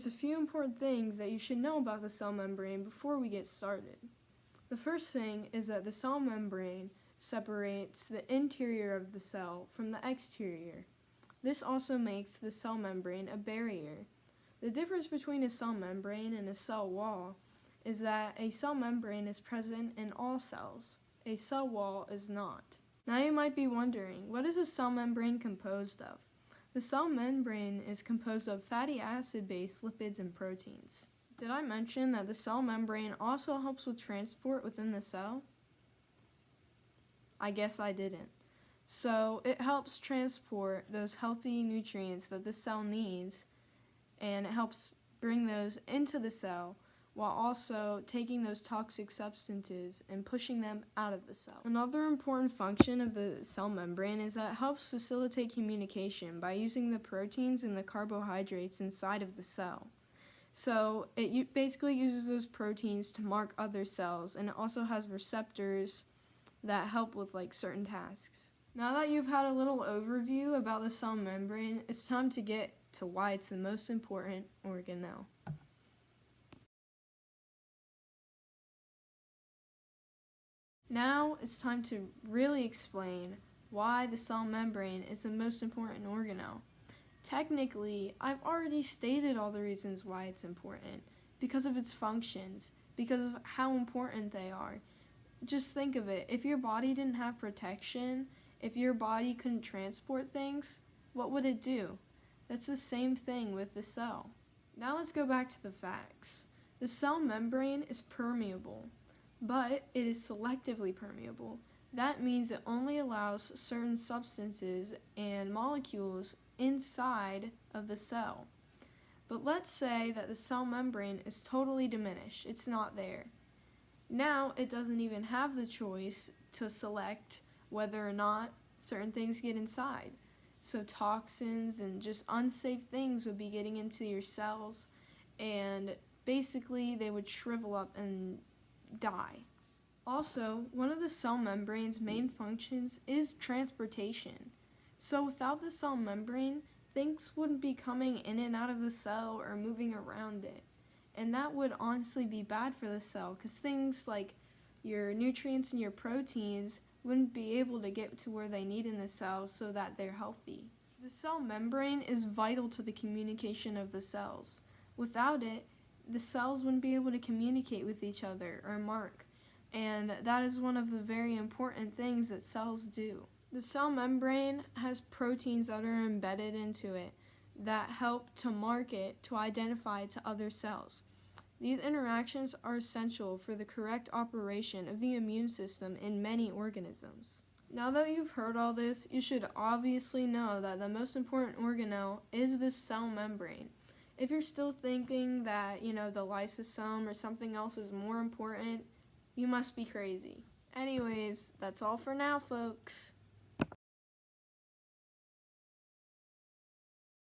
There's a few important things that you should know about the cell membrane before we get started. The first thing is that the cell membrane separates the interior of the cell from the exterior. This also makes the cell membrane a barrier. The difference between a cell membrane and a cell wall is that a cell membrane is present in all cells. A cell wall is not. Now you might be wondering, what is a cell membrane composed of? The cell membrane is composed of fatty acid-based lipids and proteins. Did I mention that the cell membrane also helps with transport within the cell? I guess I didn't. So it helps transport those healthy nutrients that the cell needs, and it helps bring those into the cell while also taking those toxic substances and pushing them out of the cell. Another important function of the cell membrane is that it helps facilitate communication by using the proteins and the carbohydrates inside of the cell. So it basically uses those proteins to mark other cells, and it also has receptors that help with certain tasks. Now that you've had a little overview about the cell membrane, it's time to get to why it's the most important organelle. Now it's time to really explain why the cell membrane is the most important organelle. Technically, I've already stated all the reasons why it's important, because of its functions, because of how important they are. Just think of it, if your body didn't have protection, if your body couldn't transport things, what would it do? That's the same thing with the cell. Now let's go back to the facts. The cell membrane is permeable, but it is selectively permeable. That means it only allows certain substances and molecules inside of the cell. But let's say that the cell membrane is totally diminished. It's not there. Now it doesn't even have the choice to select whether or not certain things get inside. So toxins and just unsafe things would be getting into your cells, and basically they would shrivel up and die. Also, one of the cell membrane's main functions is transportation. So without the cell membrane, things wouldn't be coming in and out of the cell or moving around it. And that would honestly be bad for the cell, because things like your nutrients and your proteins wouldn't be able to get to where they need in the cell so that they're healthy. The cell membrane is vital to the communication of the cells. Without it, the cells wouldn't be able to communicate with each other or mark. And that is one of the very important things that cells do. The cell membrane has proteins that are embedded into it that help to mark it to identify it to other cells. These interactions are essential for the correct operation of the immune system in many organisms. Now that you've heard all this, you should obviously know that the most important organelle is the cell membrane. If you're still thinking that, the lysosome or something else is more important, you must be crazy. Anyways, that's all for now, folks.